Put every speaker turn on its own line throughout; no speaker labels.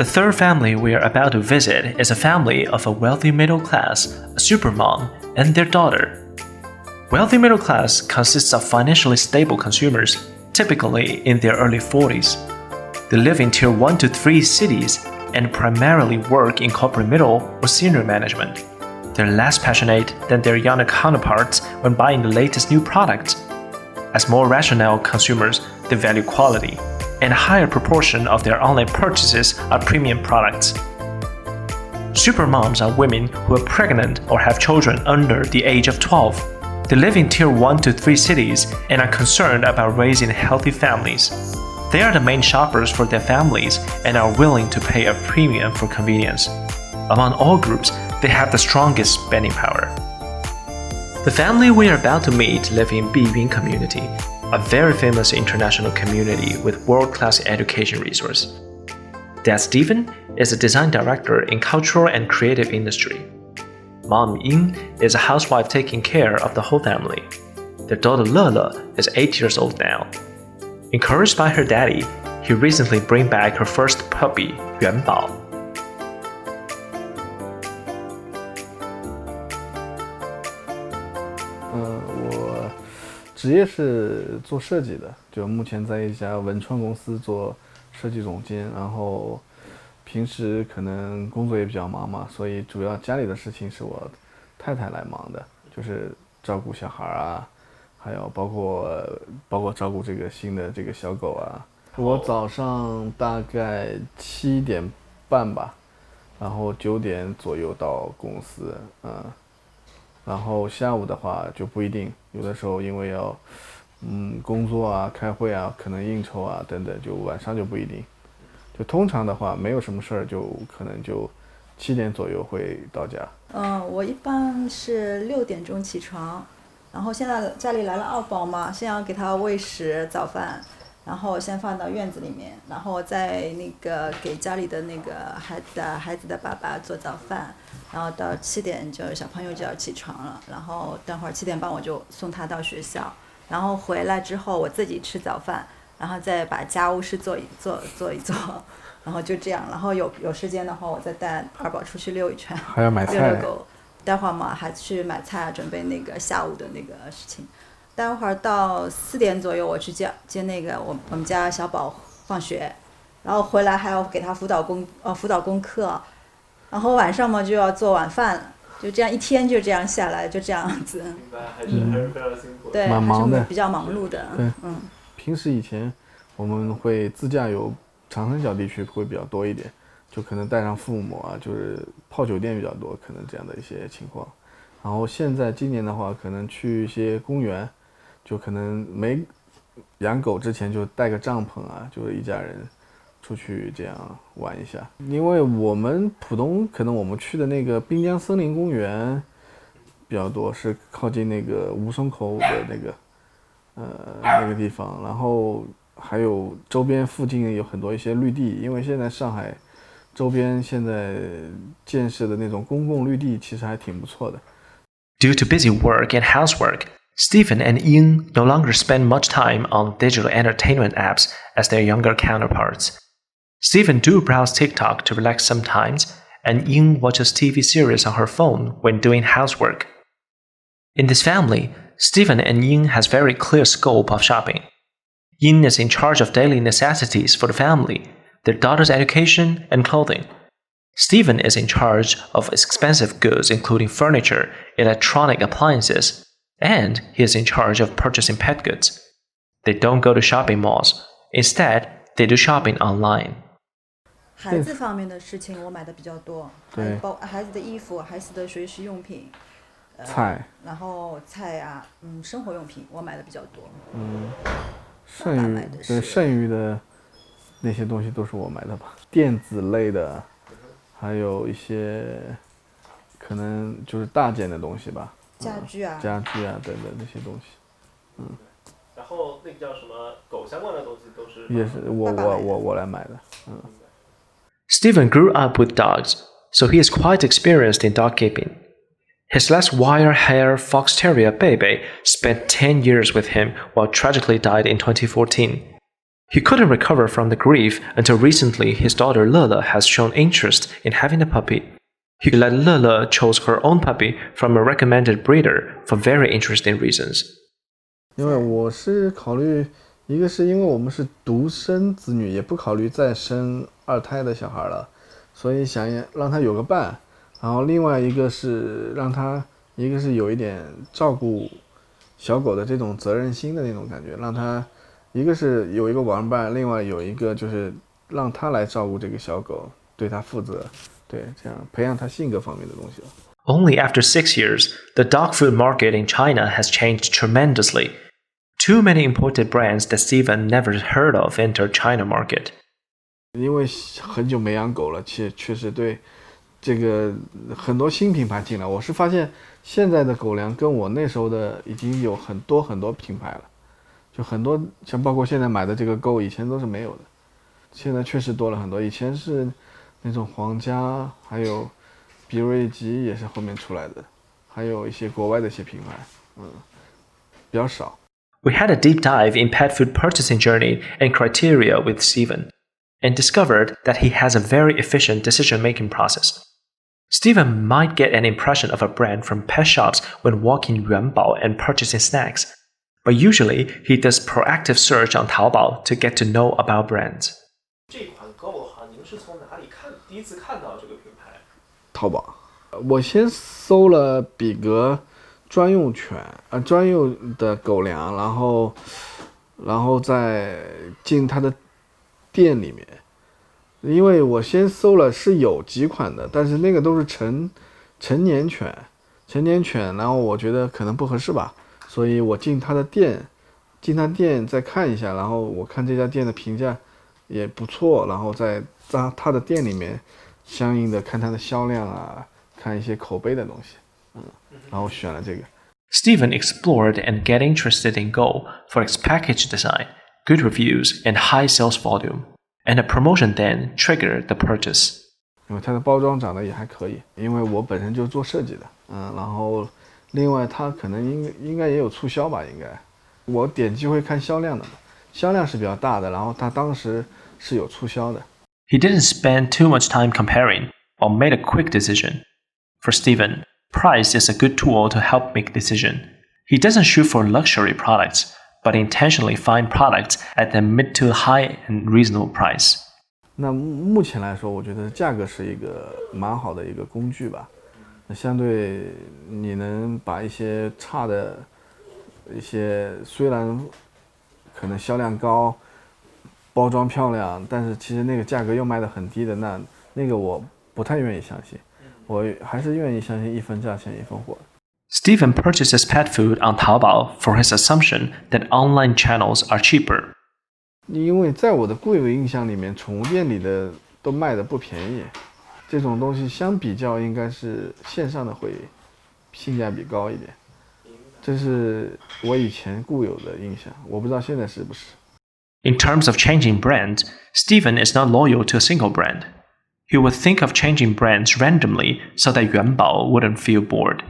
The third family we are about to visit is a family of a wealthy middle class, a supermom, and their daughter. Wealthy middle class consists of financially stable consumers, typically in their early 40s. They live in Tier 1 to 3 cities and primarily work in corporate middle or senior management. They're less passionate than their younger counterparts when buying the latest new products. As more rational consumers, they value quality, and a higher proportion of their online purchases are premium products. Supermoms are women who are pregnant or have children under the age of 12. They live in Tier 1 to 3 cities and are concerned about raising healthy families. They are the main shoppers for their families and are willing to pay a premium for convenience. Among all groups, they have the strongest spending power. The family we are about to meet live in Biyun community, a very famous international community with world-class education resource. Dad Stephen is a design director in cultural and creative industry. Mom Ying is a housewife taking care of the whole family. Their daughter Lele is 8 years old now. Encouraged by her daddy, he recently brought back her first puppy, Yuanbao.
我职业是做设计的，就目前在一家文创公司做设计总监，然后平时可能工作也比较忙嘛，所以主要家里的事情是我太太来忙的，就是照顾小孩啊，还有包括照顾这个新的这个小狗啊。我早上大概7点半吧，然后9点左右到公司，然后下午的话就不一定，有的时候因为要工作啊、开会啊、可能应酬啊等等，就晚上就不一定。就通常的话，没有什么事儿，就可能就7点左右会到家。
我一般是6点钟起床，然后现在家里来了2宝嘛，先要给他喂食早饭，然后先放到院子里面，然后再那个给家里的那个孩子的爸爸做早饭，然后到7点就小朋友就要起床了，然后等会儿7点半我就送他到学校，然后回来之后我自己吃早饭，然后再把家务事做一做，然后就这样，然后有时间的话我再带2宝出去溜一圈，
还要买菜，
遛狗，待会儿嘛还去买菜，准备那个下午的那个事情。待会儿到4点左右我去接那个我们家小宝放学，然后回来还要给他辅导功课，然后晚上嘛就要做晚饭，就这样一天就这样下来，就这样子。
还是非常辛苦的。
对，
蛮忙的，
还是比较忙碌的。
对，平时以前我们会自驾游长三角地区会比较多一点，就可能带上父母啊，就是泡酒店比较多，可能这样的一些情况。然后今年的话，可能去一些公园，就可能没养狗之前就带个帐篷啊，就是一家人出去这样玩一下。因为我们浦东可能我们去的那个滨江森林公园比较多，是靠近那个吴淞口的那个地方，然后还有周边附近有很多一些绿地，因为现在上海周边现在建设的那种公共绿地其实还挺不错的。
Due to busy work and housework, Stephen and Ying no longer spend much time on digital entertainment apps as their younger counterparts. Stephen do browse TikTok to relax sometimes, and Ying watches TV series on her phone when doing housework. In this family, Stephen and Ying has very clear scope of shopping. Ying is in charge of daily necessities for the family, their daughter's education and clothing. Stephen is in charge of expensive goods including furniture, electronic appliances, and he is in charge of purchasing pet goods. They don't go to shopping malls. Instead, they do shopping online.
孩子方面的事情我买的比较多，
对，
包括孩子的衣服、孩子的学习用品，
菜，
然后菜啊，生活用品我买的比较多。
剩余的那些东西都是我买的吧，电子类的，还有一些可能就是大件的东西吧，
家具啊
等等那些东西。
然后那个叫什么狗相关的东西都是
也是我来买的。
Stephen grew up with dogs, so he is quite experienced in dog keeping. His last wire-hair fox terrier Bebe spent 10 years with him while tragically died in 2014. He couldn't recover from the grief until recently his daughter Lele has shown interest in having a puppy. He let Lele chose her own puppy from a recommended breeder for very interesting reasons.
因为我是考虑，一个是因为我们是独生子女，也不考虑再生二胎的小孩了，所以想让他有个伴。然后另外一个是让他，一个是有一点照顾小狗的这种责任心的那种感觉，让他一个是有一个玩伴，另外有一个就是让他来照顾这个小狗，对他负责，对，这样培养他性格方面的东西。
Only after 6 years, the dog food market in China has changed tremendously. Too many imported brands that Steven never heard of entered China market.
因为很久没养狗了，确实对这个很多新品牌进来，我是发现现在的狗粮跟我那时候的已经有很多品牌了。就很多像包括现在买的这个Go，以前都是没有的，现在确实多了很多。以前是那种皇家，还有比瑞吉也是后面出来的，还有一些国外的一些品牌，比较少。
We had a deep dive in pet food purchasing journey and criteria with Steven, and discovered that he has a very efficient decision-making process. Steven might get an impression of a brand from pet shops when walking Yuanbao and purchasing snacks.But usually, he does proactive search on Taobao to get to know about brands.
这款狗哈，您是从哪里第一次看到这个品牌？
淘宝，我先搜了比格专用专用的狗粮，然后再进它的店里面，因为我先搜了是有几款的，但是那个都是成年犬，然后我觉得可能不合适吧。所以我进他店再看一下，然后我看这家店的评价也不错，然后在他的店里面相应的看它的销量啊，看一些口碑的东西，然后选了这个。
Steven explored and get interested in Go for its package design, good reviews, and high sales volume, and a promotion then triggered the purchase.
因为它的包装长得也还可以，因为我本身就做设计的，然后。另外，它可能应该也有促销吧，应该。我点击会看销量的嘛，销量是比较大的，然后它当时是有促销的。
He didn't spend too much time comparing, or made a quick decision. For Steven, price is a good tool to help make decision. He doesn't shoot for luxury products, but intentionally find products at the mid to high and reasonable price.
那目前来说，我觉得价格是一个蛮好的一个工具吧。相对你能把一些差的一些虽然可能销量高包装漂亮，但是其实那个价格又卖得很低的，那个我不太愿意相信，我还是愿意相信一分价钱一分货。
Steven purchases pet food on Taobao for his assumption that online channels are cheaper.
因为在我的固有印象里面，宠物店里的都卖得不便宜，这种东西相比较应该是线上的会性价比高一点，这是我以前固有的印象，我不知道现在是不是。
In terms of changing brands, Steven is not loyal to a single brand. He would think of changing brands randomly so that Yuanbao wouldn't feel bored.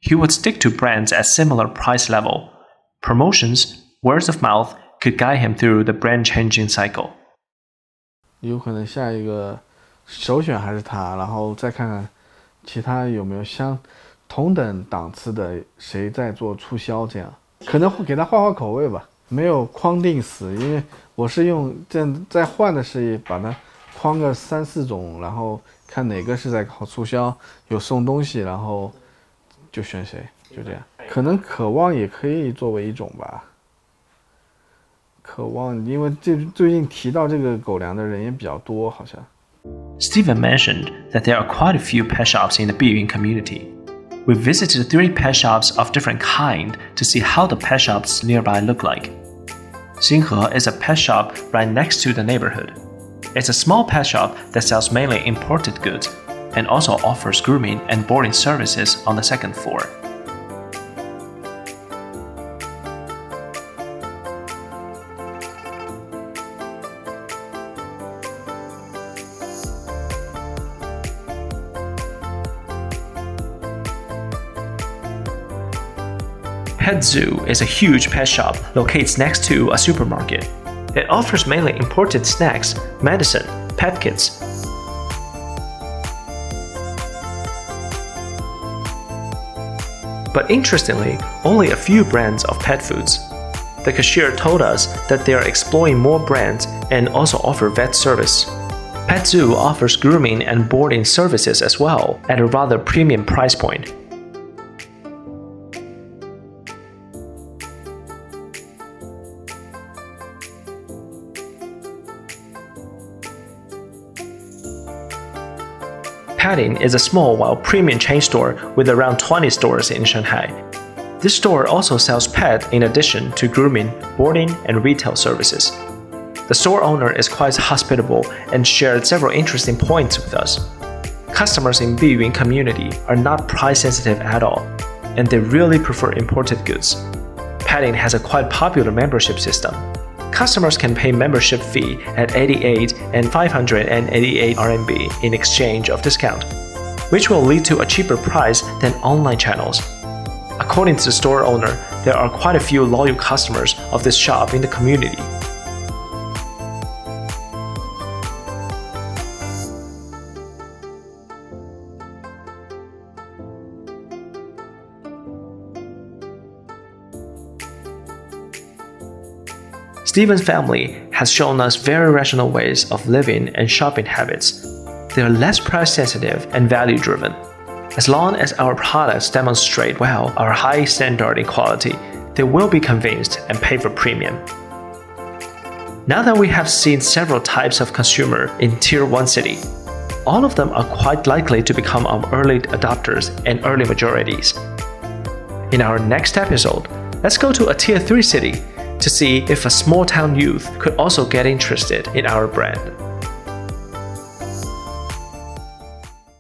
He would stick to brands at similar price level. Promotions, words of mouth could guide him through the brand changing cycle.
有可能下一个首选还是它，然后再看看其他有没有相同等档次的谁在做促销，这样可能会给他换口味吧，没有框定死，因为我是用这样在换的是把它框个3、4种，然后看哪个是在搞促销，有送东西，然后就选谁，就这样。可能渴望也可以作为一种吧。渴望，因为最近提到这个狗粮的人也比较多，好像。
Steven mentioned that there are quite a few pet shops in the Biyun community. We visited 3 pet shops of different kind to see how the pet shops nearby look like. Xinghe is a pet shop right next to the neighborhood. It's a small pet shop that sells mainly imported goods and also offers grooming and boarding services on the 2nd floor. Pet Zoo is a huge pet shop located next to a supermarket. It offers mainly imported snacks, medicine, pet kits. But interestingly, only a few brands of pet foods. The cashier told us that they are exploring more brands and also offer vet service. PetZoo offers grooming and boarding services as well at a rather premium price point. Petting is a small while premium chain store with around 20 stores in Shanghai. This store also sells pet in addition to grooming, boarding, and retail services. The store owner is quite hospitable and shared several interesting points with us. Customers in Biyun community are not price sensitive at all, and they really prefer imported goods. Petting has a quite popular membership system. Customers can pay membership fee at 88 and 588 RMB in exchange of discount, which will lead to a cheaper price than online channels. According to the store owner, there are quite a few loyal customers of this shop in the community. Steven's family has shown us very rational ways of living and shopping habits. They are less price sensitive and value driven. As long as our products demonstrate well our high standard in quality, they will be convinced and pay for premium. Now that we have seen several types of consumer in Tier 1 city, all of them are quite likely to become our early adopters and early majorities. In our next episode, let's go to a Tier 3 city to see if a small town youth could also get interested in our brand.